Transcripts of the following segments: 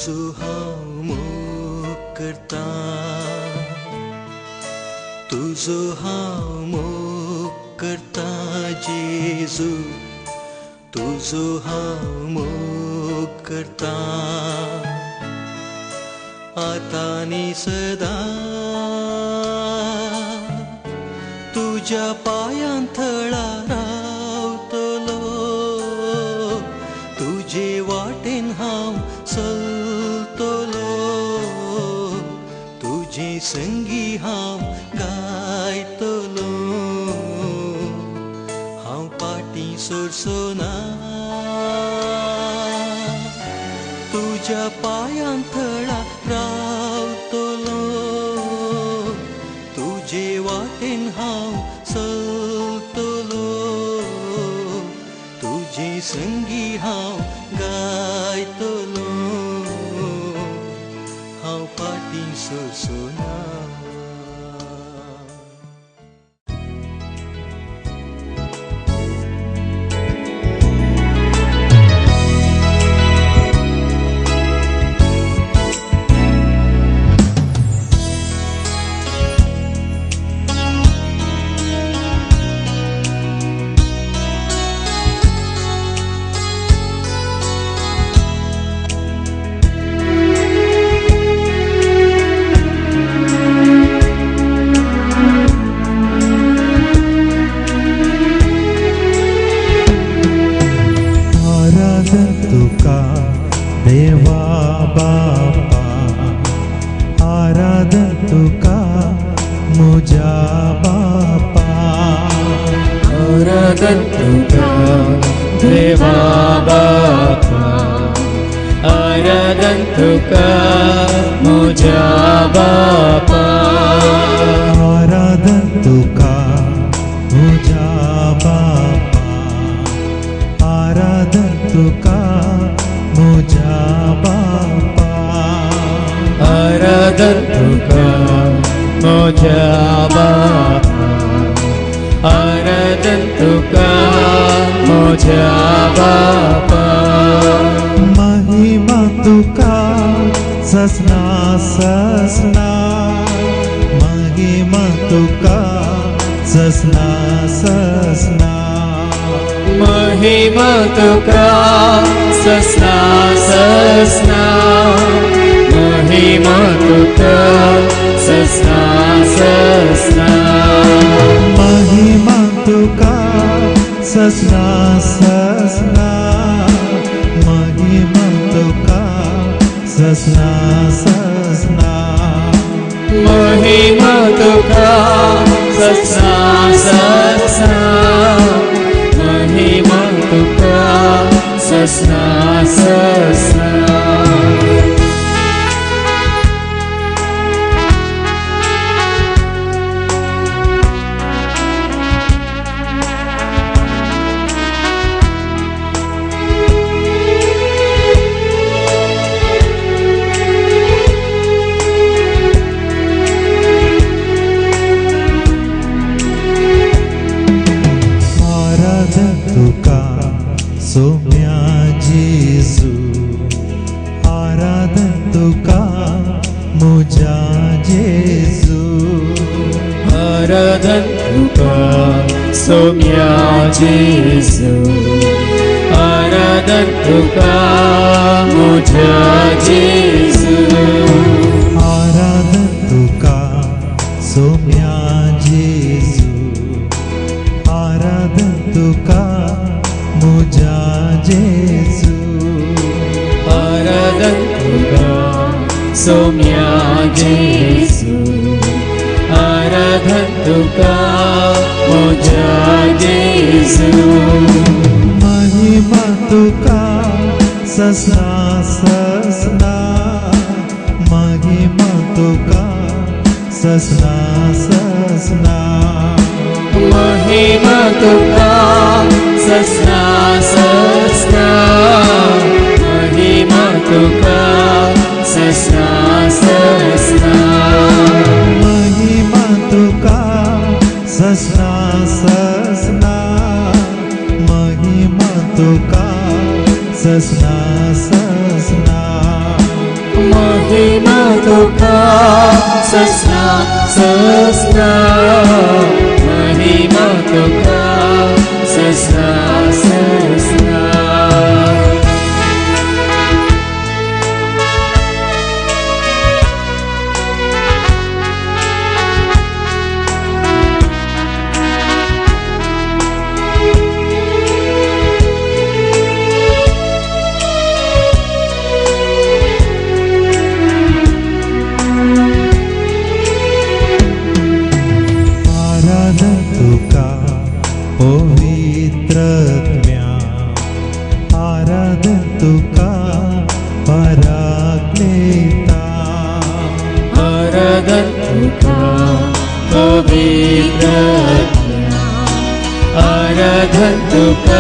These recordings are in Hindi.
तुझो हांव मोग करता, तुझो हांव मोग करता जेजू, तुझो हांव मोग करता आता आनी सदां तुझ्या पांयां थळा रावतलो, तुजे वाटेन हांव चलतलो, तुजे संगी हांव गायतलो, हांव पाटी सोरसोना तुझ्या पांयां थळा रावतलो, तुजे वाटेन हांव चलतलो, तुजे संगी हांव गायतलो, हांव पाटी सोरसोना. तुका ससना ससना महिमा तुका ससना ससना महिमा तुका ससना ससना आराधन तुका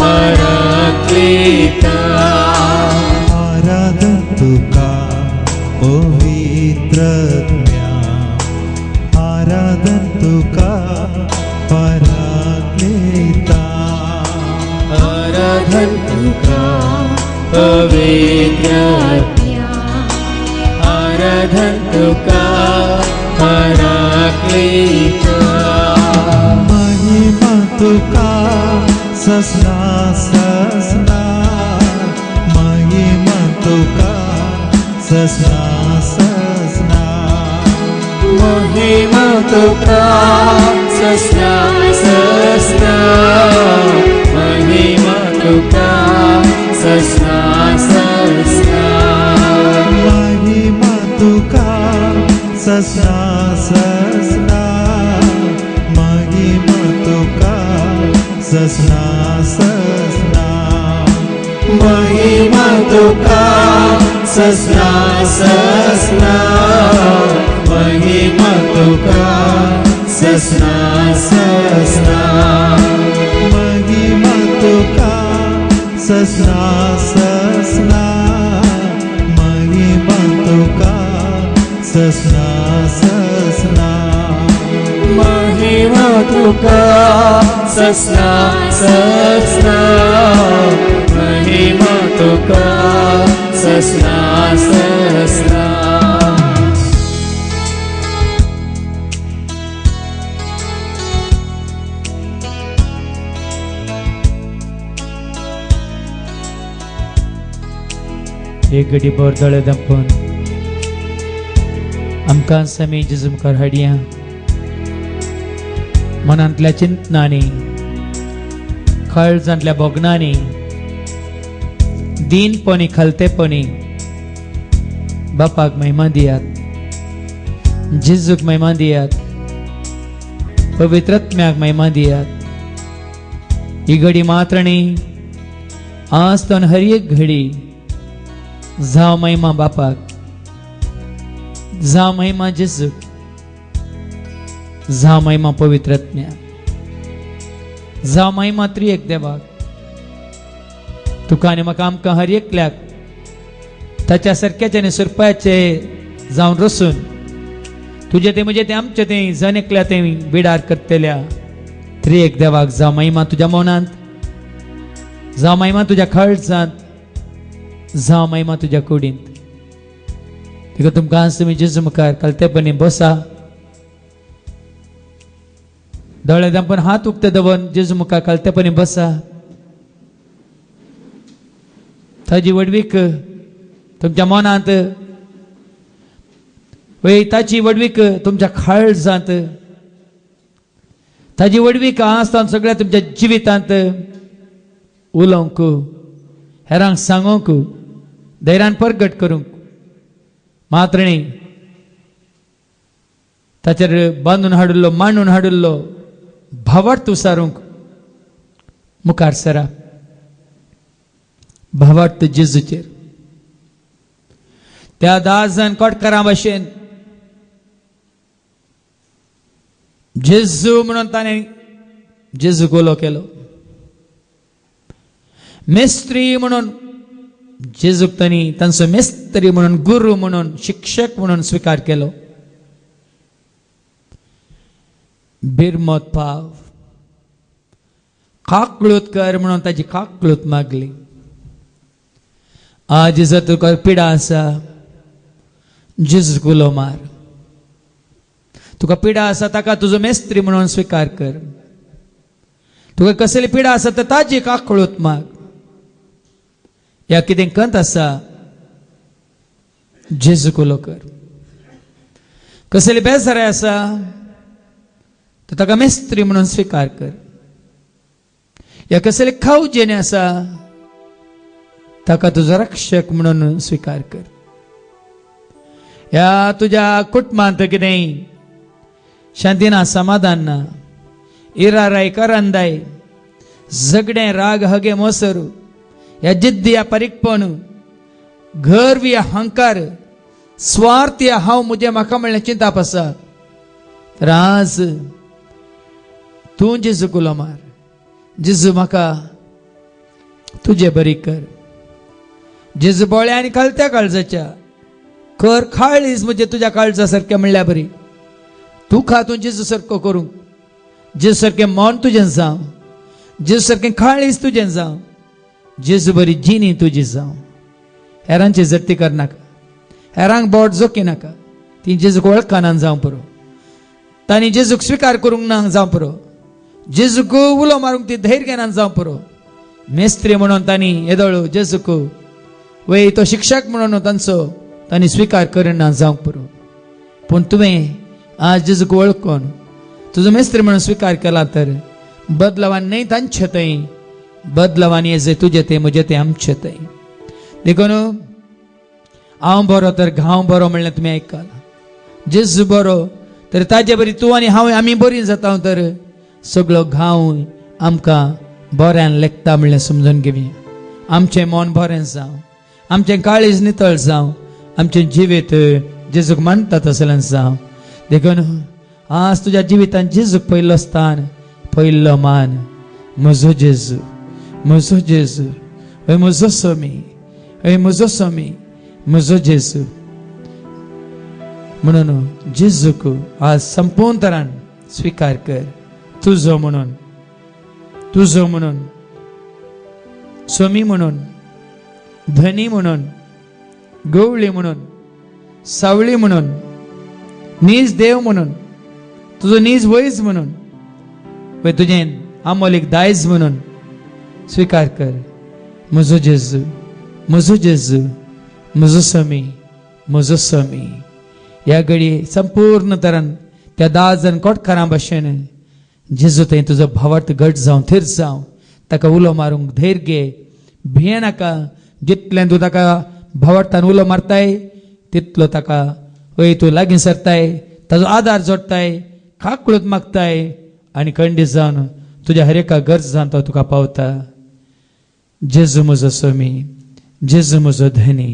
पराक्लेता आराधन तुका पवित्र आराधन तुका पराक्लेता आराधन तुका पवित्र आराधन तुका पराक्लेता महिमा तुका ससना ससना महिमा तुका ससना ससना महिमा तुका ससना ससना महिमा तुका ससना ससना महिमा तुका ससना ससना महिमा तुका ससना ससना महिमा तुका ससना ससना महिमा तुका ससना ससना महिमा तुका ससना ससना महिमा तुका ससना ससना महिमा तुका ससना ससना महिमा तुका ससना ससना एक घडी बोरदळे दंपून आमकां समी जेजू मुखार हाडया मनांतल्या चिंतनांनी काळजांतल्या बोगनांनी दीनपणी खलतेपणी बापाक महिमा दियात जेजूक महिमा दियात पवित्रत्म्याक महिमा दियात ही घडी मात्र न्ही आज तो हर एक घडी जाव महिमा बापाक जाव महिमा जेजूक जाव महिमा पवित्रत्म्या जाव महिमा त्रिएक देवाक तुका आनी म्हाका आमकां हर एकल्याक ताच्या सारक्याचे आनी सुरपाचे जावन रसून तुजे ते म्हजे ते आमचे ते जण एकल्या ते बिडार करतल्या त्रिएक देवाक जाव महिमा तुज्या मौनांत जाव महिमा तुज्या काळजांत जाव महिमा तुज्या कुडींत तिका तुमकां आज तुमी जेजू मुखार कलतेपणी बसा दोळे दांपून हात उक्ते दवरून जेजू मुखार कलतेपणी बसा ताजी वडवीक तुमच्या मनांत वय ताची वडवीक तुमच्या काळजांत ताजी वडवीक आसतना सगळ्या तुमच्या जिवितांत उलोवंक हेरांक सांगूंक धैर्यान परगट करूंक मात्र न्ही ताचेर बांदून हाडिल्लो मांडून हाडिल्लो भावार्थ उसारूंक मुखार सरा भावार्थ जेजूचेर त्या 10 जण कोटकारां भाशेन जेजू म्हणून ताणें जेजूक उलो केलो मेस्त्री म्हणून जेजूक तांणी तांचो मेस्त्री म्हणून गुरू म्हणून शिक्षक म्हणून स्वीकार केलो बिरमत पाव काकळूत कर म्हणून ताची काकळूत मागली आज जर तुका पिडा आसा जेजूक उलो मार. तुका पिडा आसा ताका तुजो मेस्त्री म्हणून स्वीकार कर. तुका कसली पिडा आसा तर ताजी काकळूत माग. या कितें कंत आसा जेजूक उलो कर. कसली बेजाराय आसा तर ताका मेस्त्री म्हणून स्वीकार कर. या कसले खाऊ जेणे आसा ताका तुजो रक्षक म्हणून स्वीकार कर. या तुज्या कुटुंबांत कितें शांती ना, समाधान ना, इराराय करंदाय, झगडे राग हगे मोसरू, या जिद्दी या परिकपण, गर्व या अहंकार, स्वार्थ या हाव मुझे म्हाका म्हणलें चिंता आसा तर आज तूं जेजूक उलो मार. जेजू म्हाका तुजे बरी कर. जेजू बोळ्या आनी कलत्या काळजाच्या कर खाळीज म्हणजे तुज्या काळजा सारकें म्हणल्या बरी. तू खा तू जेजू सारको करूंक. जेजू सारकें मन तुजें जावं. जेजू सारकें खाळीज तुजें जावं. जेजू बरी जिणी तुजी जावं. हेरांची जट्टी करनाका. हेरांक बोट जोकी नाका. ती जेजूक वळखना जावं पुरो. तांणी जेजूक स्वीकार करूंक ना जावं पुरो. जेजूक उलो मारूंक ती धैर्य घेना जावं पुरो. मेस्त्री म्हणून तांणी येदोळू जेजूक वय तो शिक्षक म्हणून तांणी स्वीकार करना जावं पुरो. पूण तुवें आज जेजूक वळखून तुजो मेस्त्री म्हणून स्वीकार केला तर बदलावान नाही तांचे थंय, बदलावान येजे तुजे ते म्हजे ते आमचे थंय. देखून हांव बरो तर घाव बरो म्हणलें तुमी आयकला. जेजू बरो तर ताजे बरी तूं आनी हांव आमी बरी जाता तर सगळो घाव आमकां बऱ्यान लेखता म्हणलें समजून घेवया. आमचें मन बरें जावं. आमचें काळीज नितळ जावं. आमचें जिवीत जेजूक मानता तसलें जावं. देखून आज तुज्या जिवितांत जेजूक पयलो स्थान, पयलो मान. म्हजो जेजू, म्हजो जेजू, हय म्हजो स्वामी, हय म्हजो स्वामी, म्हजो जेजू. म्हणून जेजूक आज संपूर्ण तरान स्वीकार कर. तुजो म्हणून, तुजो म्हणून, स्वामी म्हणून, धनी म्हणून, गवळी म्हणून, सावळी म्हणून, नीज देव म्हणून, तुजो नीज वैज म्हणून, वे तुजें आमोलीक दायज म्हणून स्वीकार कर. म्हजो जेजू, म्हजो जेजू, म्हजो स्वामी, म्हजो स्वामी. ह्या घडये संपूर्ण तरान त्या 10 जण कोटकारां भाशेन जेजू थंय तुजो भावार्थ घट जावं, थीर जावं. ताका उलो मारूंक धैर्य घे. भिये नाका. जितलें तूं ताका भावार्थान उलो मारताय तितलो ताका वय तूं लागीं सरताय, ताजो आदार जोडताय, काकळूत मागताय आनी खंडीत जावन तुज्या हर एका गरजांत तो तुका पावता. जेजू म्हजो स्वामी, जेजू म्हजो धनी,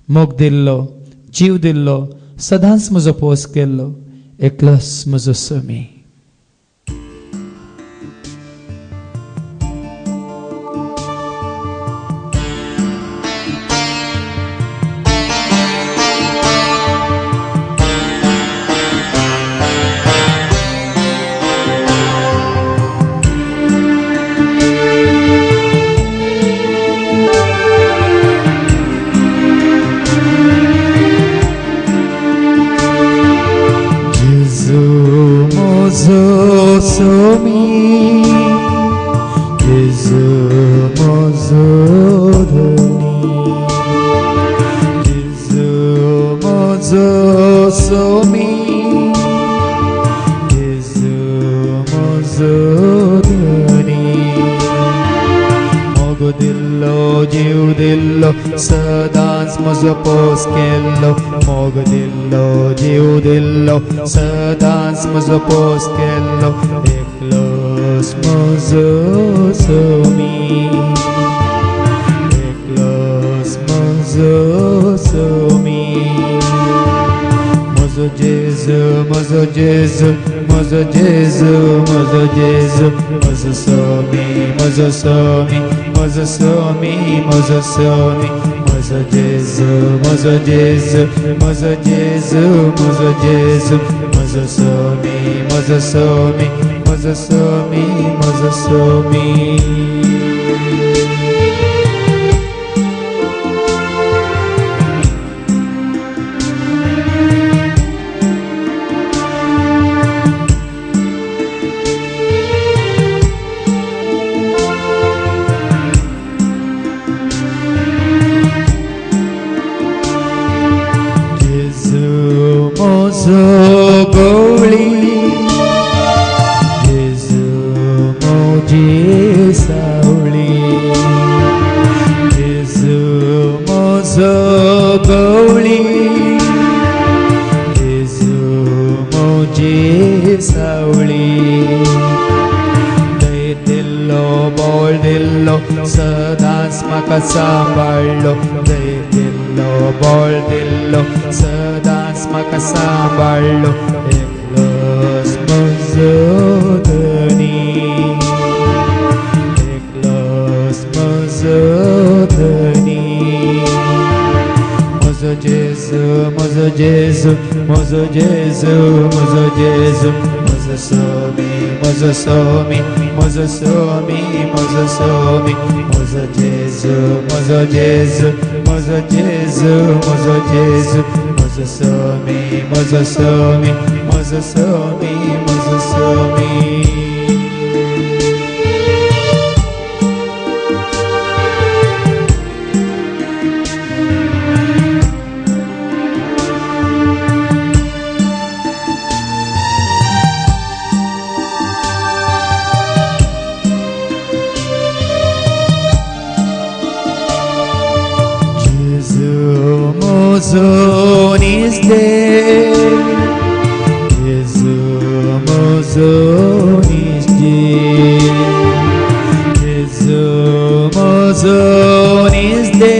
मोग दिल्लो, जीव दिल्लो, सदांच म्हजो पोस केल्लो, एकलोच म्हजो स्वामी. सदांच म्हजो पोस केल्लो, मोग दिल्लो, जीव दिल्लो, सदांच म्हजो पोस केल्लो, एकलोच म्हजो स्वामी, एकलोच म्हजो स्वामी. म्हजो जेजू, म्हजो जेजू, म्हजो जेजू, म्हजो जेजू, म्हजो स्वामी, म्हजो स्वामी, म्हजो स्वामी, म्हजो स्वामी. म्हजो जेजू, म्हजो जेजू, म्हजो जेजू, म्हजो जेजू, म्हजो स्वामी, म्हजो स्वामी, म्हजो स्वामी, म्हजो स्वामी. तुझी सावळी दय दिल्लो बोल दिल्लो सदांच म्हाका सांबाळलो दय दिल्लो बोल दिल्लो सदांच म्हाका सांबाळलो एकलोच म्हजो धनी एकलोच म्हजो धनी म्हजो जेजू म्हजो जेजू म्हजो जेजू म्हजो जेजू म्हजो स्वामी म्हजो स्वामी म्हजो स्वामी म्हजो स्वामी म्हजो जेजू म्हजो जेजू म्हजो जेजू म्हजो जेजू म्हजो स्वामी म्हजो स्वामी म्हजो स्वामी म्हजो स्वामी Mozonis de Jesu mozonis de Jesu mozonis de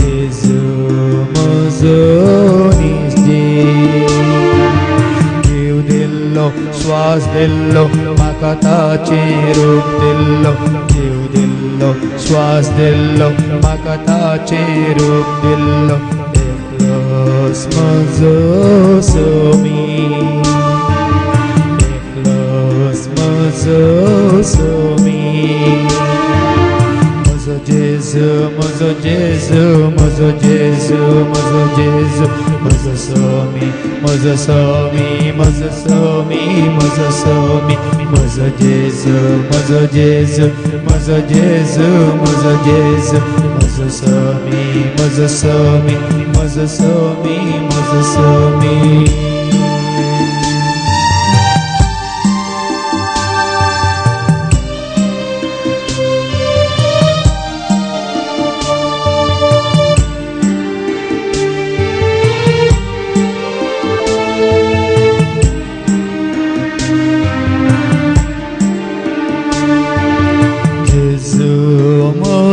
Jesu mozonis de Jiv dillo श्वास दिल्लो म्हाका ताचें रूप दिल्लो जीव दिल्लो श्वास दिल्लो म्हाका ताचें रूप दिल्लो एकलोच म्हजो स्वामी एकलोच म्हजो स्वामी म्हजो जेजू म्हजो जेजू म्हजो जेजू म्हजो जेजू म्हजो स्वामी म्हजो स्वामी म्हजो स्वामी म्हजो स्वामी म्हजो जेजू म्हजो जेजू म्हजो जेजू म्हजो जेजू म्हजो स्वामी म्हजो स्वामी म्हजो स्वामी म्हजो स्वामी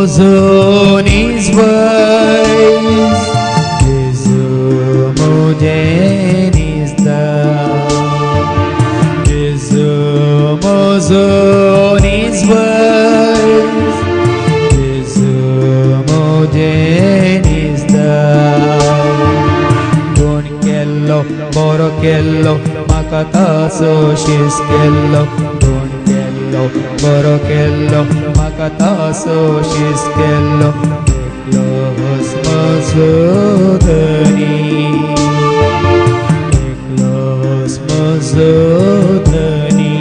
Mozonis vais, Jesu modenis da, Jesu mozonis vais, Jesu modenis da. Don kello, boro kello, makataso shis kello, don kello, boro kello. Makataso shiskello eklos mazo dhani eklos mazo dhani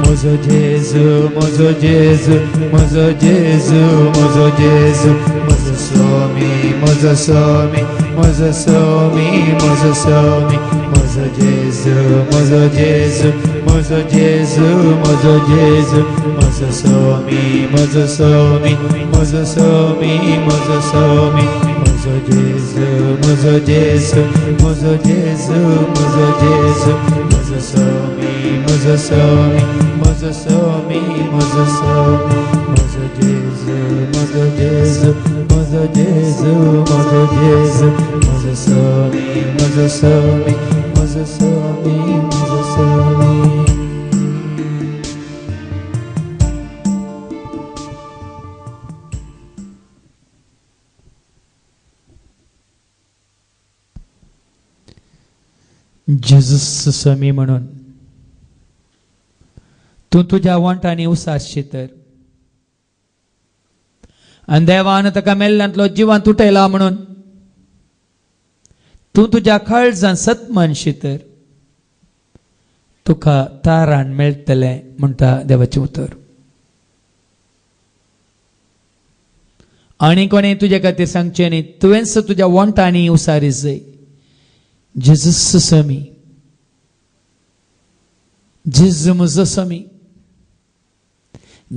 mozo Jesu mozo Jesu mozo Jesu mozo Jesu mozo Swami mozo Swami mozo Swami mozo Swami mozo Jesu mozo Jesu mozo Jesu mozo Jesu mozo Swami mozo Swami mozo Swami mozo Swami mozo Jesu mozo Jesu mozo Jesu mozo Jesu mozo Swami mozo Swami mozo Swami mozo Swami mozo Jesu mozo Jesu mozo Jesu mozo Jesu mozo Swami mozo Swami mozo Swami mozo Swami Jesus Swami म्हणून तू तुझ्या वांटांनी उसासशी तर आणि देवान ताका मेल्ल्यांतलो जिवान तुटयला म्हणून तू तुझ्या काळजान सत मानशी तर तुका तारान मेळटले म्हणटा देवाचे उतर. आणि कोणी तुझ्या खातीर सांगचे न्ही, तुवेंच तुझ्या वांटांनी उसारी जाय. जेजूस स्वामी, जेजू म्हजो स्वामी,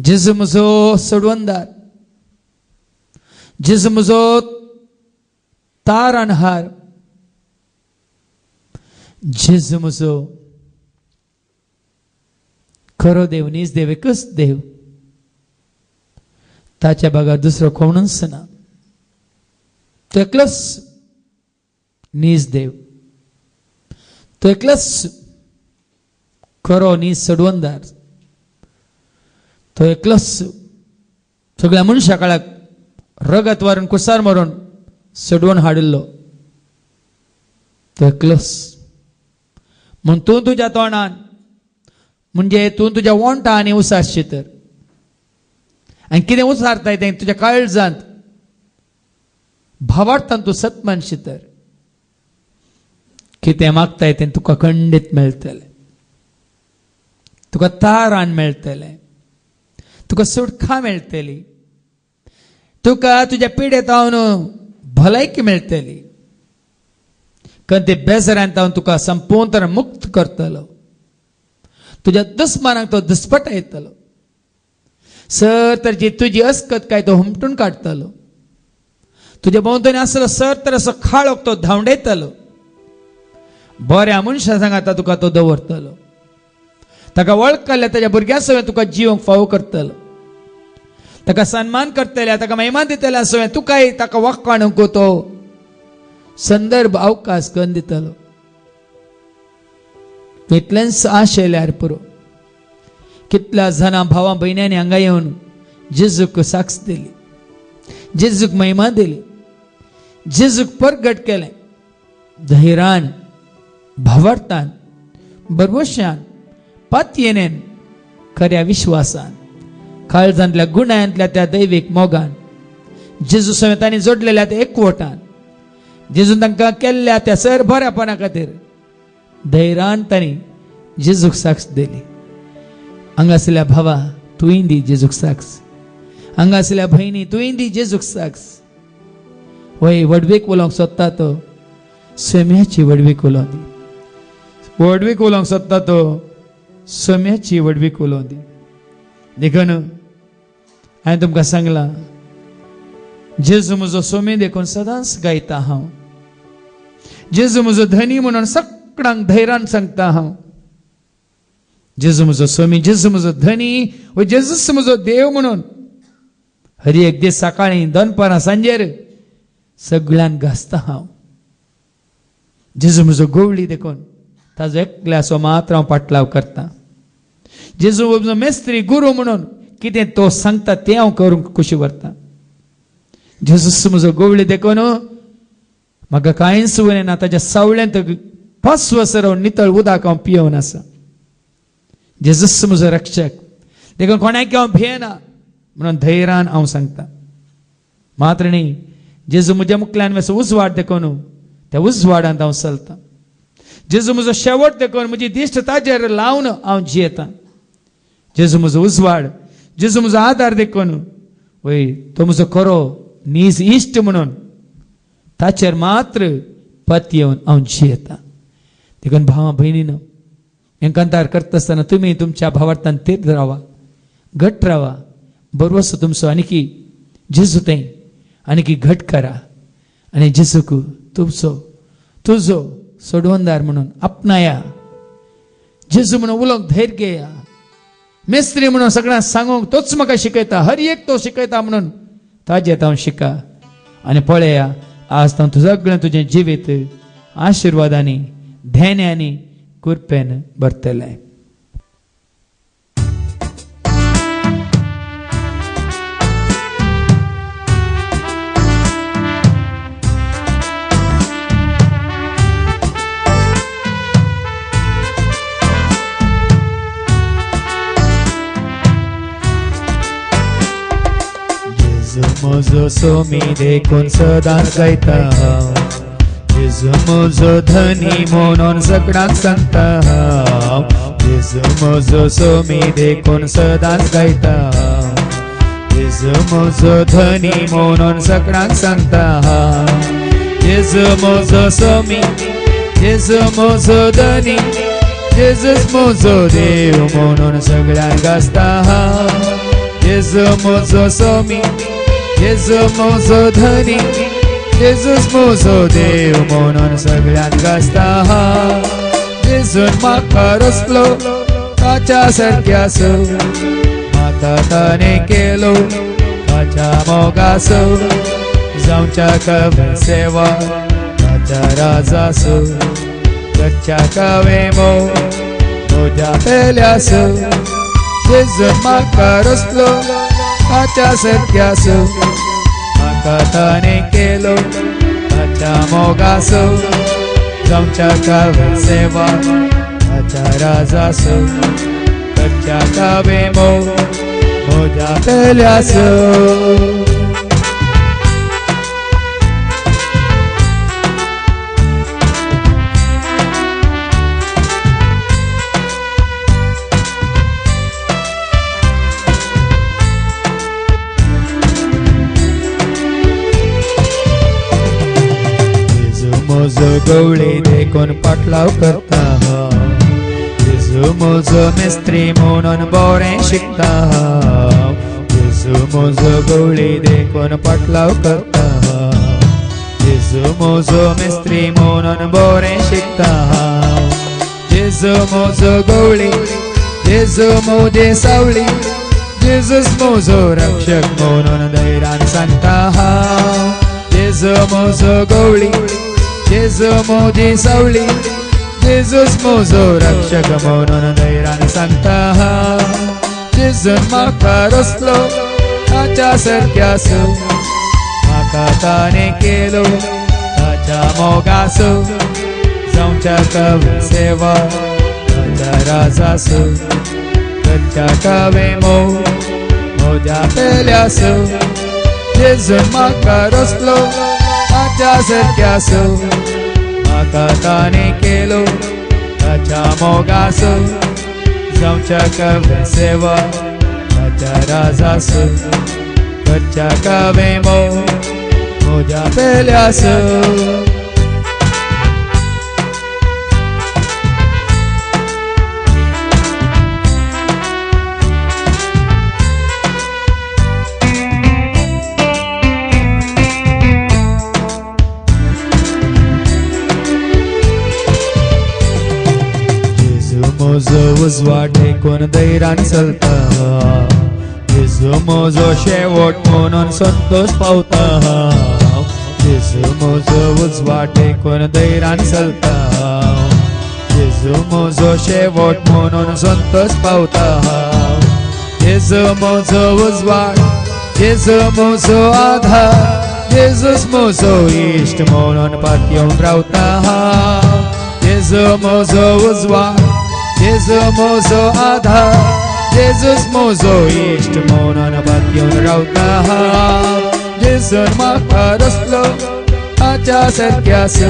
जेजू म्हजो सोडवणदार, जेजू म्हजो तारणहार, जेजू म्हजो खरो देव, नीज देव, एकच देव. ताच्या बागा दुसरो कोणूच ना. तो एकलोच नीज देव. तो एकलोच खरो नीज सोडवणदार. तो एकलोच सगळ्या मनशा काळाक रगत वारून कुसार मारून सोडवून हाडिल्लो. तो एकलोच. म्हूण तूं तुज्या तोंडान म्हणजे तूं तुज्या वोंटांनी उसारशी तर, आनी कितें उसारताय तें तुज्या काळजांत भावार्थान तूं सत मानशी तर कितें मागताय तें तुका खंडीत मेळटलें. तुका तारान मेळटलें. तुका सुटका मेळटली. तुका तुज्या पिडेतावन भलायकी मेळटली. खंयचे बेजारांत तुका संपूर्ण मुक्त करतलो. तुज्या दुस्मानाक तो दुस्पटायतलो. सर तर जी तुजी अस्कत काय तो हुमटून काडटलो. तुज्या भोंवतणी आसलो सर तर असो खाळोक तो धांवडयतलो. बऱ्या मनशा सांगाता तुका तो दवरतलो. ताका वळखल्या ताच्या भुरग्यां सगळें तुका जिवंक फावो करतलो. ताका सन्मान करतल्या, ताका महिमा दितल्या सगळें तुकाय ताका वखाणूंक तो संदर्भ अवकाश करून दितलो. इतलेंच आशेल्यार पुरो. कितल्या जाणां भावां भयण्यांनी हांगा येवन जेजूक साक्ष दिली, जेजूक महिमा दिली, जेजूक परगट केलें. धैर्यान, भावार्थान, भरवशान, पातयेनेन, खऱ्या विश्वासान, काळजांतल्या गुणांतल्या त्या दैवीक मोगान, जेजू समेत तांणी जोडलेल्या त्या एकवटान, जेजून तांकां केल्ल्या त्या सर बऱ्यापणा खातीर धैर्यान तांणी जेजूक साक्ष दिली. हांगा आसल्या भावा तुवें दी जेजूक साक्ष. हांगा आसल्या भयणी तुवें दी जेजूक साक्ष. वय वडवीक उलोवंक सोदता तो सोम्याची वडवीक उलोवं दी. वडवीक उलोवंक सोदता तो सोम्याची वडवीक उलोवं दी. देखून हांवें तुमकां सांगलां, जेजू म्हजो सोमी देखून सदांच गायता हांव. जेजू म्हजो धनी म्हणून सगळ्यांक धैर्यान सांगता हांव. जेजू म्हजो सोमी, जेजू म्हजो धनी, व जेजूच म्हजो देव म्हणून हर एक दीस सकाळीं दनपारां सांजेर सगळ्यांक घासता हांव. जेजू म्हजो गवळी देखून ताजो एकल्याचो मात्र हांव पाटलाव करता. जेजू म्हजो मेस्त्री गुरू म्हणून कितें तो सांगता तें हांव करूंक कुशी व्हरता. जेजूस म्हजो गवळी देखून म्हाका कांयच उरना. ताच्या सावळ्यांत 5 वर्सां नितळ उदक हांव पियोवन आसा. जेजूस म्हजो रक्षक देखून कोणाक हांव भियेना म्हणून धैर्यान हांव सांगता. मात्र न्ही, जेजू म्हज्या मुखल्यान मातसो उजवाड देखून त्या उजवाडांत हांव चलतां. जेजू म्हजो शेवट देखून म्हजी दिश्ट ताजेर लावन हांव जियेतां. जेजू म्हजो उजवाड, जेजू म्हजो आदार देखून वय तो म्हजो खरो नीज इश्ट म्हणून ताचेर मात्र पत येवन हांव जियेतां. देखून भावां भयणीनो, हें कांतार करता आसतना तुमी तुमच्या भावार्थान तेच रावा, घट रावा. बरोसो तुमचो आनीकी जेजू तें आनीकी घट करा आनी जेजूक तुजो सोडवणदार म्हणून आपणाया. जेजू म्हणून उलोवंक धैर्य घेया. मेस्त्री म्हणून सगळ्यांक सांगूंक तोच म्हाका शिकयता, हर एक तो शिकयता म्हणून ताजेर हांव शिका. आनी पळया, आज तूं सगळें तुजें जिवीत आशिर्वादांनी, धैर्यानी, कृपेन भरतलें. म्हजो सोमी देखून सदांच गायता हांव. जेजू म्हजो धनी म्हणून सगळ्यांक सांगता हांव. जेजू म्हजो सोमी देखून सदांच गायता हांव. जेजू म्हजो धनी म्हणून सगळ्यांक सांगता हांव. जेजू म्हजो सोमी, जेजू म्हजो धनी, जेजूच म्हजो देव म्हणून सगळ्यांक गाजता हांव. जेजू म्हजो सोमी, जेजू म्हजो धनी, जेजूस म्हजो देव म्हणून सगळ्यांत गाजता जेजून म्हाका रचलो ताच्या सारक्यासो म्हाका ताणें केलो ताच्या मोगासो जावच्या कवे सेवा ताच्या राजासो करच्या कवे म्हज्या पेल्यासो जेजून म्हाका रचलो ताच्या सारक्यासो म्हाका ताणें केलो ताच्या मोगासो जावच्या कवे सेवा ताच्या राजासो करच्या कवे म्हज्या पेल्यासो म्हजो गवळी देखून पाटलाव करता जेजू म्हजो मेस्त्री म्हणून बरें शिकता जेजू म्हजो गवळी देखून पाटलाव करता जेजू म्हजो मेस्त्री म्हणून बरें शिकता जेजू म्हजो गवळी जेजू म्हजी सावळी जेजूस म्हजो रक्षक म्हणून धैर्यान सांगता जेजू म्हजो गवळी जेजू म्हजी सावळी जेजूस म्हजो रक्षक म्हणून धैर्यान सांगता जेजून म्हाका रचलो ताच्या सारक्यासो म्हाका ताणें केलो ताच्या मोगासो जावच्या कवे सेवा ताच्या राजासो करच्या कवे म्हज्या पेल्यासो जेजून म्हाका रचलो ताच्या सारक्यासो म्हाका ताणें केलो ताच्या मोगासो जावच्या कवे सेवा ताच्या राजासो करच्या कवे म्हज्या पेल्यासो म्हजो उजवाड देखून धैर्यान चलता जेजू म्हजो शेवट म्हणून संतोष पावता जेजू म्हजो उजवाड देखून धैर्यान चलता जेजू म्हजो शेवट म्हणून संतोष पावता जेजू म्हजो उजवाड जेजू म्हजो आधार जेजूस म्हजो इश्ट म्हणून पातयेवन रावता जेजू म्हजो उजवाड जेजू म्हजो आधार जेजूस म्हजो इश्ट म्हणून पातयेवन रावता जेजून म्हाका रचलो ताच्या सारक्यासो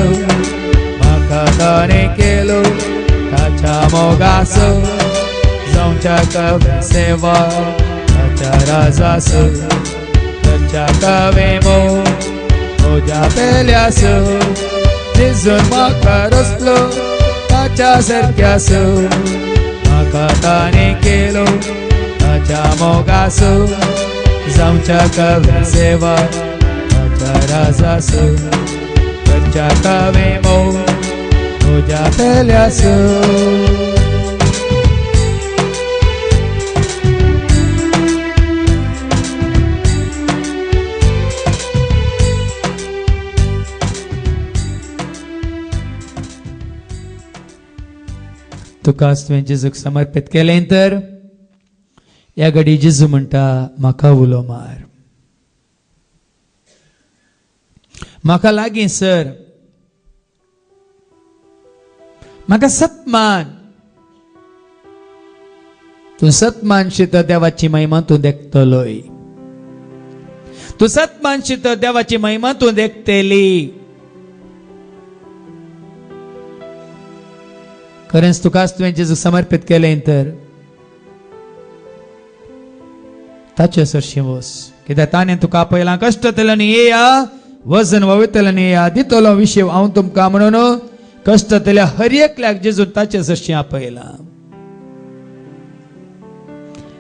म्हाका ताणें केलो ताच्या मोगासो जावच्या कवे सेवा ताच्या राजासो करच्या कवे म्हज्या पेल्यासो जेजून म्हाका रचलो ताच्या सारक्यासो म्हाका ताणें केलो ताच्या मोगासो जावच्या कवे सेवा ताच्या राजासो करच्या कवे म्हज्या पेल्यासो तुका तुवें जेजूक समर्पित केलें तर ह्या घडी जेजू म्हणटा म्हाका उलो मार म्हाका लागीं सर म्हाका सतमान तूं सतमानशी तर देवाची महिमा तूं देखतलोय तूं सतमानशी तर देवाची महिमा तूं देखतेली खरेंच तुकाच तुवें जेजूक समर्पित केलें तर ताचे सरशी वस कित्याक ताणें तुका पयलां कश्ट केलें आनी येया वजन वयतलें आनी येया दितलो विशय हांव तुमकां म्हणून कश्ट केल्या हर एकल्याक जेजून ताचे सरशी आपयलां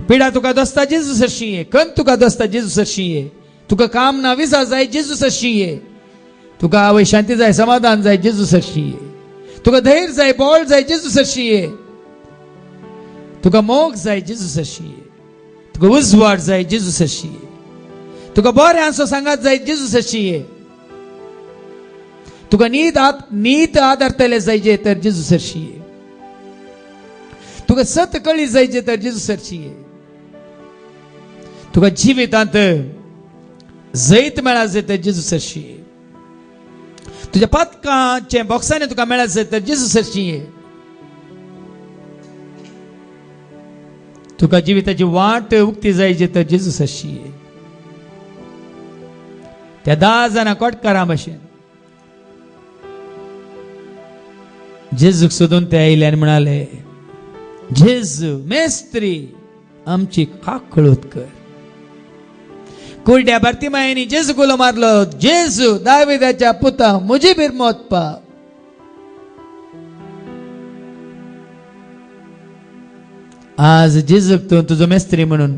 पिडा तुका दोस्ता जेजू सरशी ये खंत तुका दोस्ता जेजू सरशी ये तुका काम ना विजा जाय जेजू सरशी ये तुका आवय शांती जाय, समाधान जाय, जेजू सरशी ये. तुका धैर्य जाय, बळ जाय, जेजू सरशी ये. तुका मोग जाय, जेजू सरशी ये. तुका उजवाड जाय, जेजू सरशी ये. तुका बरें आसो सांगात जाय, जेजू सरशी ये. तुका नीत आदारतले जायचे तर जेजू सरशी ये. तुका सत कळी जायचे तर जेजू सरशी ये. तुका जिवितांत जैत मेळा जाय तर जेजू सरशी ये. तुझ्या पातकांचे बॉक्साने तुका मेळा जाय तर जेजू सरशी ये. तुका जिविताची वाट उक्ती जायची तर जेजू सरशी ये. त्या 10 जाणां कोटकारां भाशेन जेजूक सोदून ते आयले आनी म्हणाले, जेजू मेस्त्री आमची काकळूत कर. कुरड्या बार्तिमायेनी जेजू गुलो मारलो, जेजू दाविदाच्या पुता मुजी बीर मोत पाव. आज जेजूक तू तुझो मेस्त्री म्हणून,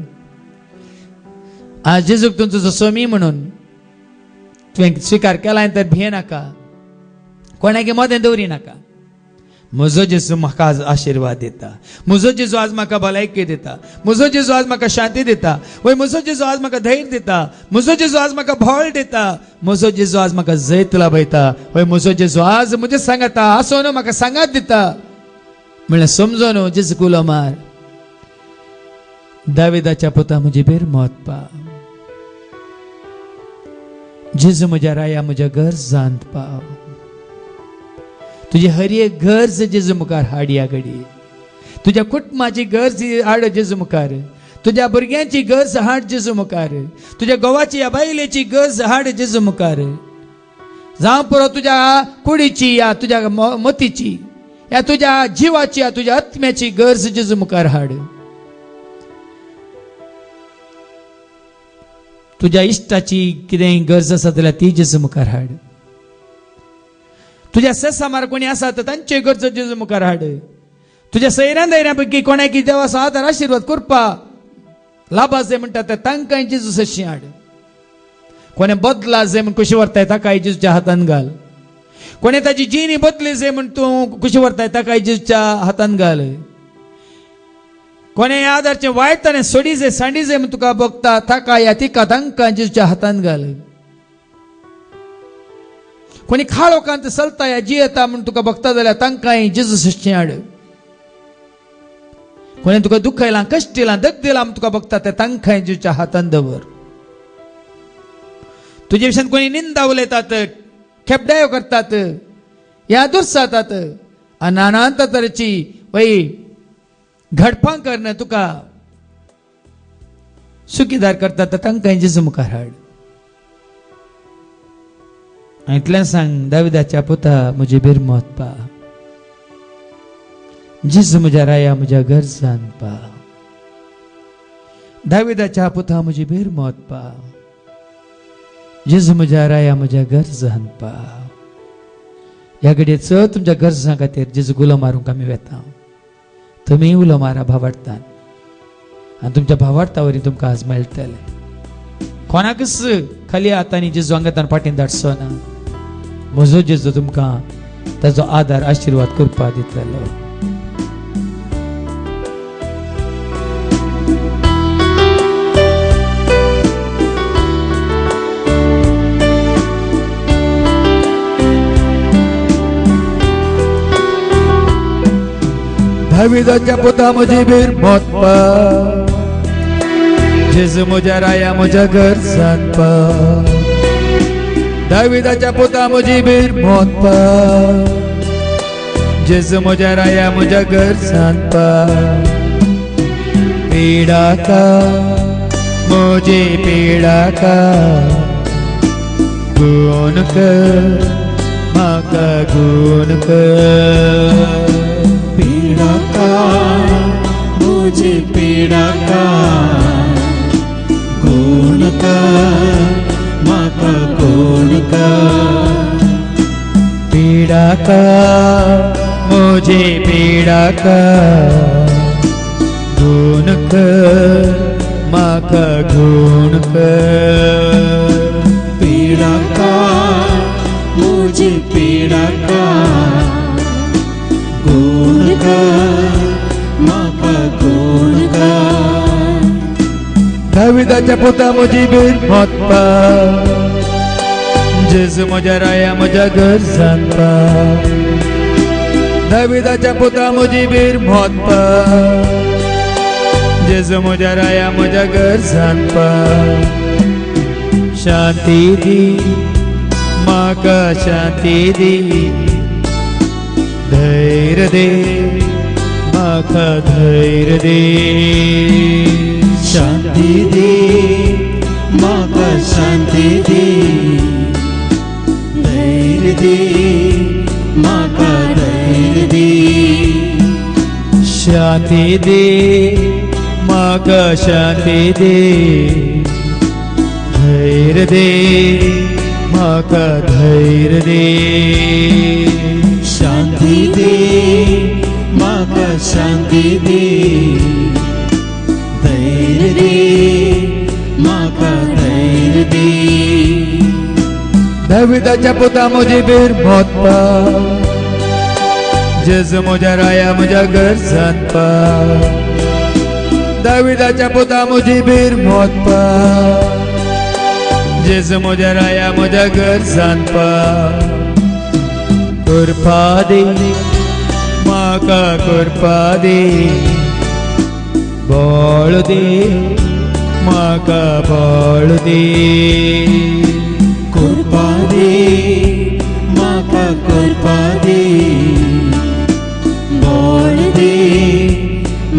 आज जेजूक तू तुझो स्वामी म्हणून तुवें स्वीकार केला तर भिये नाका, कोणागे मोदें दवरी नाका. म्हजो जेजू म्हाका आज आशीर्वाद दिता. म्हजो जेजू आज म्हाका भलायकी दिता. म्हजो जेजू आज म्हाका शांती दिता. वय म्हजो जेजू आज म्हाका धैर्य दिता. म्हजो जेजू आज म्हाका भळ दिता. म्हजो जेजू आज म्हाका जैत लाभयता. वय म्हजो जेजू आज म्हजे सांगता आसोन म्हाका सांगात दिता. म्हणल्यार समजोन जेजू कुलो मार. दाविदाच्या पुता म्हजी बेर मोत पाव. जेजू म्हज्या राया म्हज्या गरजांत पाव. तुझी हर एक गरज जेजू मुखार हाड या घडी. तुझ्या कुटुंबाची गरज हाड जेजू मुखार. तुझ्या भुरग्यांची गरज हाड जेजू मुखार. तुझ्या गोवाची या बायलेची गरज हाड जेजू मुखार. जावं पुरो तुझ्या कुडीची या तुझ्या मतीची या तुझ्या जिवाची या तुझ्या आत्म्याची गरज जेजू मुखार हाड. तुझ्या इश्टाची कितें गरज आसा जाल्यार ती जेजू मुखार हाड. तुझ्या ससा मार कोणी आसा तर तांचे गरज जेजू मुखार हाड. तुझ्या सैऱ्या दैऱ्या पैकी कोणाकी देवाचो आदार आशीर्वाद करपा लाभा जाय म्हणटा ते तांकांय जेजू सरशी हाड. कोणे बदला जाय म्हण कशी व्हरताय ताकाय जेजूच्या हातान घाल. कोणे ताची जिणी बदली जाय म्हण तूं कशी व्हरताय ताकाय जेजूच्या हातान घाल. कोणे आदारचे वायट ताणें सोडी जाय सांडी जाय म्हण तुका बघता ताका या तिका तांकां जेजूच्या हातान घाल. कोणी खाळोकांत चलता या जियेता म्हण तुका बघता जाल्यार तांकांय जेजू सरशी हाड. कोणे तुका दुखयलां कश्ट दिलां दग दिलां म्हण तुका बघता ते तांकांय जेजूच्या हातान दवर. तुजे विशयान कोणी निंदा उलयतात, खेपडायो करतात, या दुर्सातात, नाना तरेची वय घडपां करणं तुका सुखीदार करतात तांकांय जेजू मुखार हाड. इतलें सांग, दाविदाच्या पुता म्हजी बेर मोत पाव. जेजू म्हज्या राया म्हज्या गरजांत पाव. दाविदाच्या पुता म्हजी बेर मोत पाव. जेजू म्हज्या राया म्हज्या गरजांत पाव. ह्या घडये चड तुमच्या गरजां खातीर जेजू उलो मारूंक आमी वेता. तुमी उलो मारा भावार्थान आनी तुमच्या भावार्था वरवीं तुमकां आज मेळटलें. कोणाकच खाली हातांनी जेजू अंगातान फाटीं धाडचो ना. म्हजो जेजू तुमकां ताचो आदार आशिर्वाद करपाक दितलो. दाविदाच्या पुता म्हजी बेर मोत पाव. जेजू म्हज्या राया म्हज्या गरजांत पाव. दाविदाच्या पुता म्हजी बेर मोत पाव. जेजू म्हज्या राया म्हज्या गरजांत पाव. पिडाका म्हजी पिडाका गूण कर म्हाका गूण कर. पीड़ाका मुझे पीड़ाका गुण का माका गुण का. पीड़ाका मुझे पीड़ाका गुण कर म्हाका गुण कर. पीड़ाका मुझे पीडा का गुण कर माका गुण कर दाविदाच्या पुता मुझी बीर मोतपा जेजू म्हज्या राया म्हज्या गरजांपा दाविदाच्या पुता मुझी बीर मोतपा जेजू म्हज्या राया म्हज्या गरजांपा शांती दी माका शांती दी धैर्य दे माका धैर्य दे शांती दे माका शांती दे धैर्य दे माका धैर्य दे शांती दे माका शांती दे धैर्य दे माका धैर्य दे शांती दे माका शांती दे धैर्य दे माका धैर्य दे दाविदाच्या पुता मुझी बीर मोतपा जेजू म्हज्या राया म्हज्या गरजांपा दाविदाच्या पुता मुझी बीर मोतपा जेजू म्हज्या राया म्हज्या गरजांपा कृपा दे माका कृपा दे बळ दे माका बळ दे कृपा दे माका कृपा दे बळ दे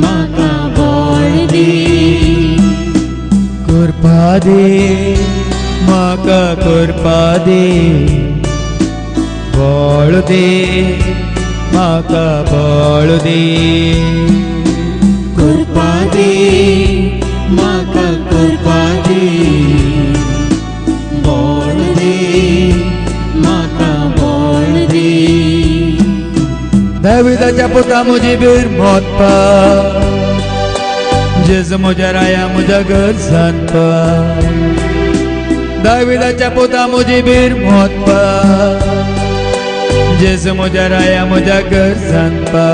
माका बळ दे कृपा दे माका कृपा दे बळ दे माका बळ दे कृपा दे माका कृपा दे बळ दे माका बळ दे दाविदाच्या पुता मुझी बीर मोतपा जेजू म्हज्या राया म्हज्या गरजांपा दाविदाच्या पुता मुझी बीर मोतपा जेजू म्हज्या राया म्हज्या गरजांपा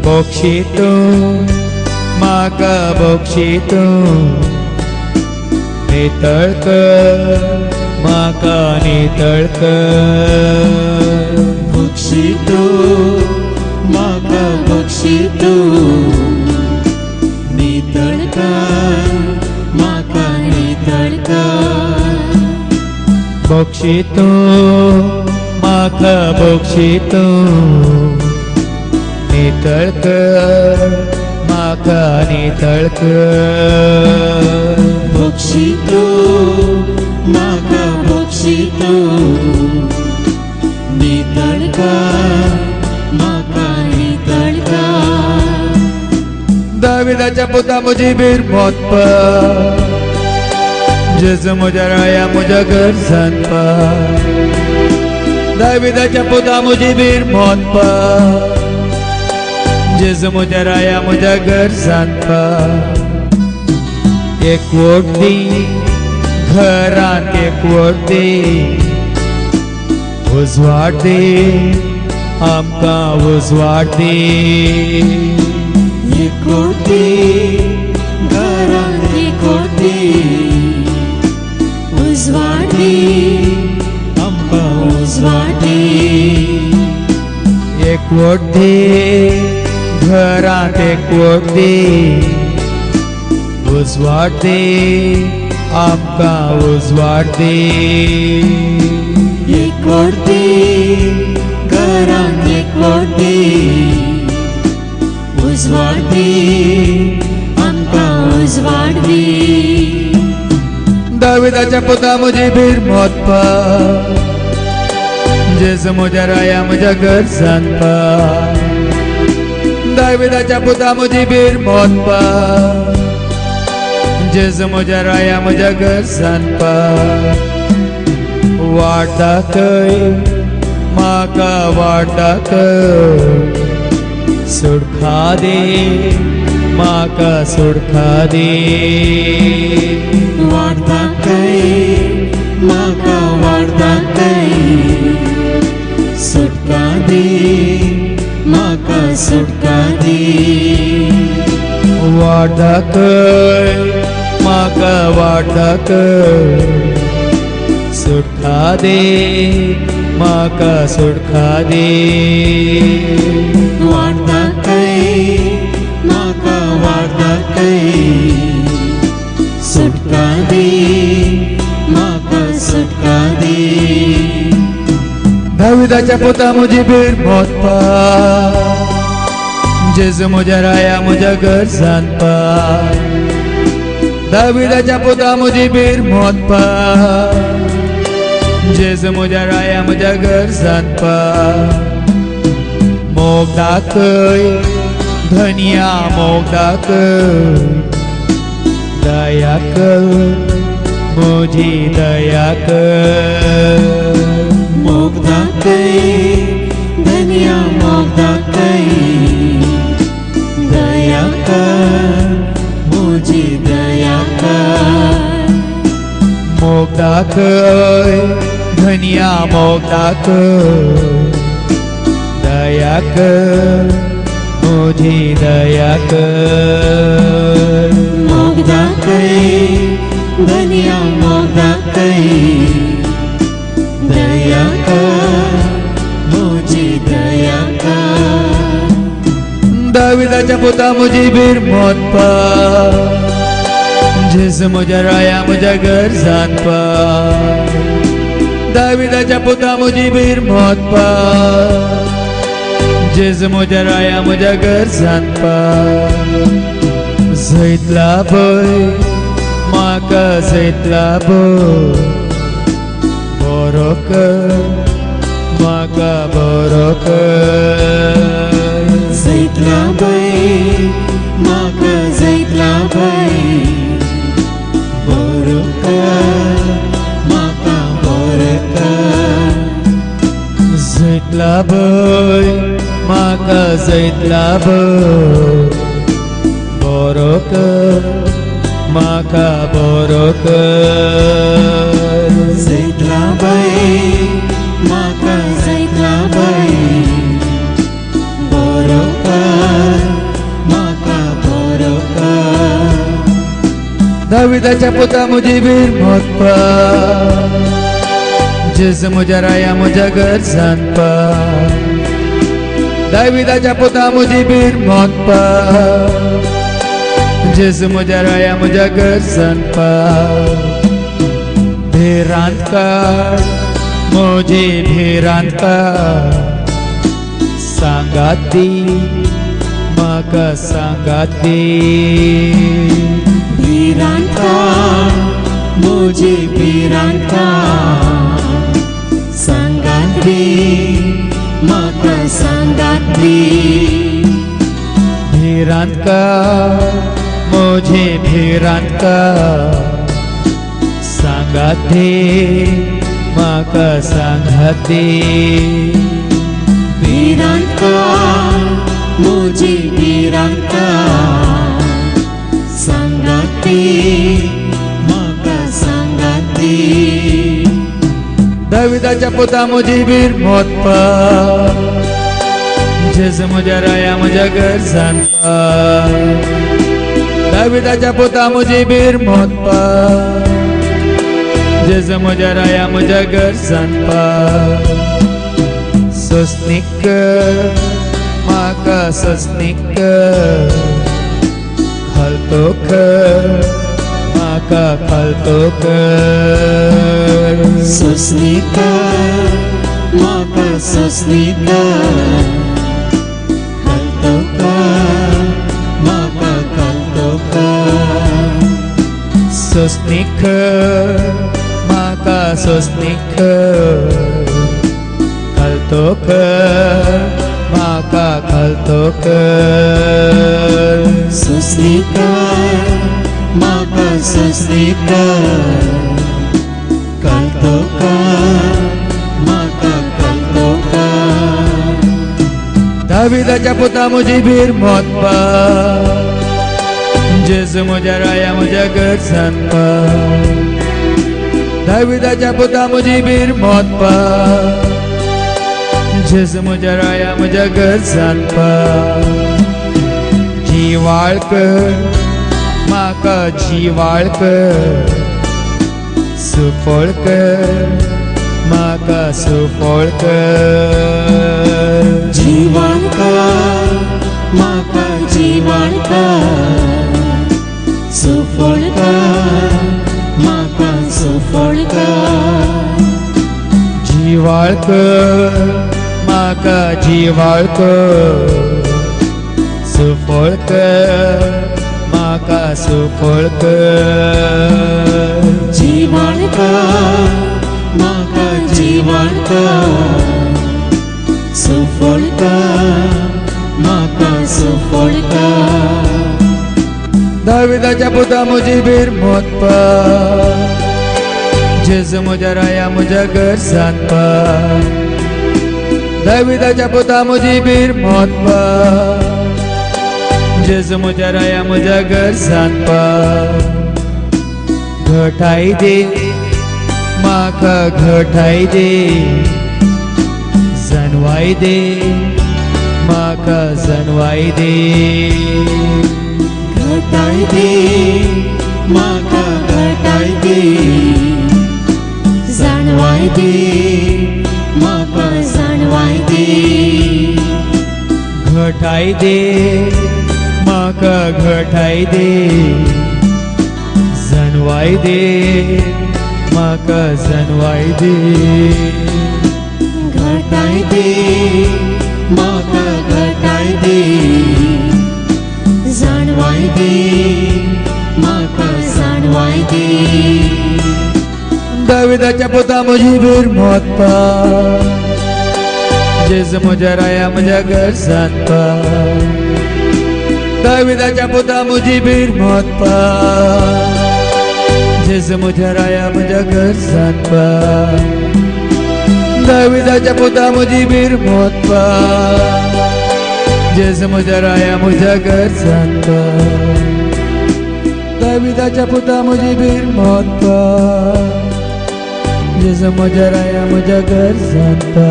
बक्षी तूं माका बक्षी तूं नितळ कर माका नितळ कर बक्षितो माका बक्षितो नितळका माका नितळका बक्षी तूं माका बक्षी तूं नितळ कर माका नितळ कर बक्षितो माका बक्षितो नितळका माका नितळका दाविदाच्या पुता मुझी बीर मोतपा जेजू म्हज्या राया म्हज्या गरजांपा दाविदाच्या पुता मुझी बीर मोतपा जेजू म्हज्या राया म्हज्या गरजांपा एकवट दी घरांत एकवट दी उजवाड दे आमकां उजवाड दे एकवट दे घरांत एकवट दे उजवाड दे आमकां उजवाड दे एकवट दे घरांत एकवट दे उजवाड दे आमकां उजवाड दे एकवट दे घरांत एकवट दे उजवाड दे आमकां उजवाड दे दाविदाच्या पुता मुझी बीर मोतपा जेजू म्हज्या राया म्हज्या गरजांपा दाविदाच्या पुता मुझी बीर मोतपा जेजू म्हज्या राया म्हज्या गरजांपा वाट दाखय म्हाका वाट दाखय सुडखा दे म्हाका सुडखा दे वाट दाखय म्हाका वार्ताकय सुटका दी म्हाका सुटका दी वार्ताकय म्हाका वार्ताकय सुटका दे म्हाका सुटका दे वार्ताकय म्हाका वार्ताकय सुटका दी म्हाका सुटका दी दाविदाच्या पुता मुझी बीर मौत पा जेजू मुझ्या राया मुझ्या घर सांपा दाविदाच्या पुता मुझी बीर मौत पा जेजू मुझ्या राया मुझ्या घर सांपा मोग दाखय धनिया मोग दाखय दया कर मुझी दया कर मोग दाखय धनिया मोग दाखय दया कर मुझी दया कर मोग दाखय धनिया मोग दाखय दया कर मुझी दया कर मोग दाखय धनिया मोग दाखय दया कर मुझी दया कर दाविदाच्या पुता मुझी बीर मौत पा जेजू मुझ्या राया मुझ्या घर सांपा दाविदाच्या पुता मुझी बीर मौत पा जेजू मुझ्या राया मुझ्या घर सांपा जैतला पय म्हाका जैतला पय बरो कर म्हाका बरो कर जैतला पय म्हाका जैतला पय बरो कर म्हाका बरो कर जैतला पय म्हाका जैतला पय बरो कर म्हाका बरो कर जैतला पय म्हाका जैतला पय बरो कर म्हाका बरो कर दाविदाच्या पुता मुझी बीर मौत पा जेजू मुझ्या राया मुझ्या घर सांपा दाविदाच्या पुता मुझी बीर मौत पा जेजू मुझ्या राया मुझ्या घर सांपा भिरांत काड मुझी भिरांत काड सांगात दी म्हाका सांगात दी भिरांत काड मुझी भिरांत काड सांगात दी म्हाका सांगात दी भिरांत काड मुझे भिरांत काड सांगात दे म्हाका सांगात दे भिरांत काड मुझी भिरांत काड सांगात दी म्हाका सांगात दी दाविदाच्या पुता मुझी बीर मौत पा जेजू मुझ्या राया मुझ्या घर सांपा दाविदाच्या पुता मुझी बीर मौत पा जेजू मुझ्या राया मुझ्या घर सांपा सस्नीक कर म्हाका सस्नीक कर खालतो कर म्हाका खालतो कर सोसनी कर म्हाका सोसनी कर खालतो कर म्हाका खालतो कर सोसनी कर म्हाका सोसनी कर खालतो कर म्हाका खालतो कर सोसनी कर म्हाका सोसनी कर खालतो कर म्हाका खालतो कर दाविदाच्या पुता मुझी बीर मौत पा जेजू मुझ्या राया मुझ्या घर सांपा दाविदाच्या पुता मुजी बीर मोतपा जेजू म्हज्या राया म्हज्या गरजांपा जिवाळ कर म्हाका जिवाळ कर सुफळ कर म्हाका सुफळ कर जीवन कर म्हाका जीवन कर सुफळ कर म्हाका सुफळ कर जिवाळ कर म्हाका जिवाळ कर सुफळ कर म्हाका सुफळ कर जीवन कर म्हाका जीवन कर सुफळ कर म्हाका सुफळ कर दाविदाच्या पुता मुजी बीर मोतपा जेजू म्हज्या राया म्हज्या गरजांपा दाविदाच्या पुता मुजी बीर मोतपा जेजू म्हज्या राया म्हज्या गरजांपा घटाय दे म्हाका घटाय दे जनवाय दे म्हाका जनवाय दे घटाय दे म्हाका घटाय दे जाणवाय दे म्हाका जाणवाय दे घटाय दे म्हाका घटाय दे जनवाय दे म्हाका जनवाय दे घटाय दे म्हाका घटाय दे जाणवाय दे म्हाका जाणवाय दे दाविदाच्या पुता मुजी बीर मोतपा जेजू म्हज्या राया म्हज्या गरजांपा दाविदाच्या पुता मुजी बीर मोतपा जेजू म्हज्या राया म्हज्या गरजांपा दाविदाच्या पुता मुजी बीर मोतपा जेजू म्हज्या राया म्हज्या गरजांपा दाविदाच्या पुता मुजी बीर मोतपा जेजू म्हज्या राया म्हज्या गरजांपा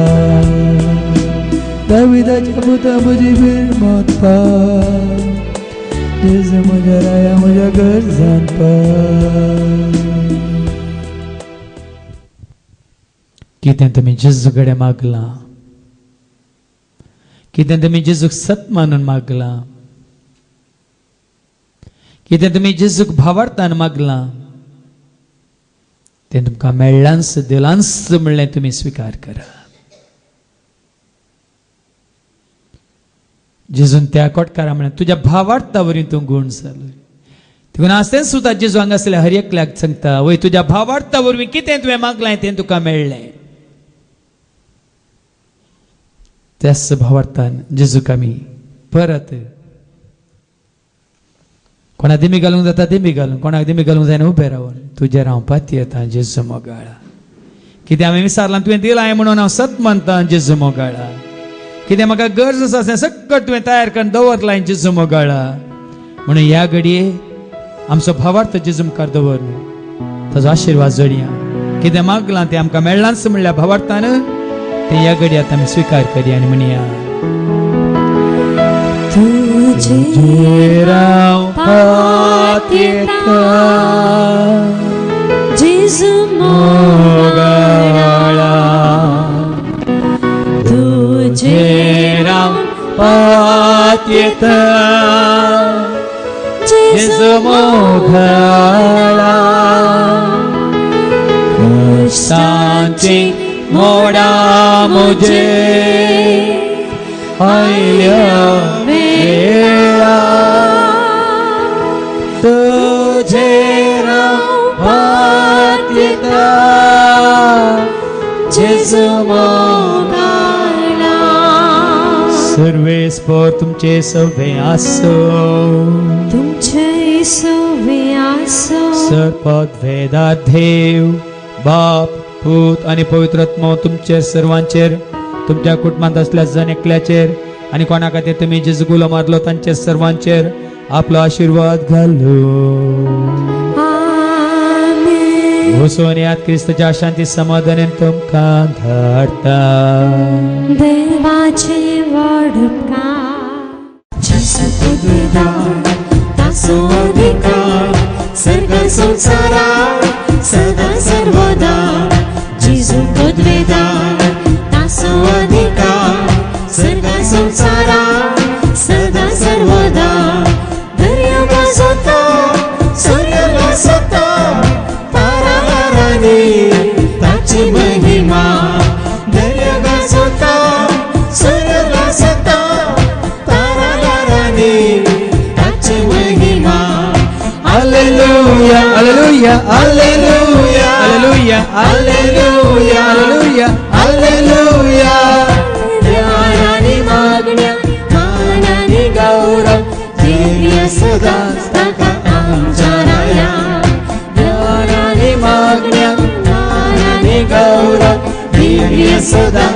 दाविदाच्या पुता मुजी बीर मोतपा जेजू म्हज्या राया म्हज्या गरजांपा कितें तुमी जेजू कडेन मागलां कितें तुमी जेजूक सत मानून मागलां कितें तुमी जेजूक भावार्थान मागलां तें तुमकां मेळ्ळांच दिलांच म्हणलें तुमी स्विकार करा जेजून त्या कोटकारा म्हळें तुज्या भावार्था वरवीं तूं गूण जालो देखून आसतें सुद्दां जेजू हांगा आसलेल्या हर एकल्याक सांगता वय तुज्या भावार्था वरवीं कितें तुवें मागलां तें तुका मेळ्ळें त्याच भावार्थान जेजूक आमी परत कोणाक दिमी घालूंक जाता दिमी घालून कोणाक दिमी घालूंक जायना उबें रावन तुजेर हांव पाती येता जेजू मोगाळा कितें हांवें विचारलां तुवें दिलां हांवें म्हणून हांव सत मानतां जेजू मोगाळा कितें म्हाका गरज आसा तें सगळें तुवें तयार करून दवरलां जेजू मोगाळा म्हणून ह्या घडये आमचो भावार्थ जेजू मुखार दवर न्हू ताजो आशिर्वाद जोडया कितें मागलां तें आमकां मेळ्ळांच म्हणल्या भावार्थान ते ह्या घडयात आमी स्विकार करया आनी म्हणया तुजेर हांव पात येता जेजू मोगाळा तुजेर हांव पात येता जेजू मोगाळा कश्टांची मोडा मुझे आयल्या वेळा तुजेर हांव पात येता जेजू मोगाळा सर्वेस्पर तुमचे सवे आसो तुमचे सवे आसो सर्पद वेदा देव बाप पूत आणि पवित्र आत्मा तुमचेर सर्वांचेर तुमच्या कुटुंबात असल्या जण एकल्याचेर आणि कोणा खातीर तुमी जेजू गुलो मारलो तांचेर सर्वांचेर आपलो आशीर्वाद घालो सोन्यात क्रिस्तच्या शांती समाधान तुमकां धाडटा देवाचे व्हड उपकार जसत उद्वेदार तासो अधिकार सर्ग संसारात सदा सर्वदा जेजू उद्वेदार तासो अधिकार सर्ग संसारात सदा सर्वदा दर्या गाजता सूर्य लाजता ताची महिमा दर्या गाजता सूर्य लाजता तारा राणी ताची महिमा hallelujah hallelujah hallelujah hallelujah hallelujah hallelujah hallelujah देवानी मागण्या मानानी गौरव दिव्य सदा ताका आमच्या राया देवानी मागण्या मानानी गौरव दिव्य सदा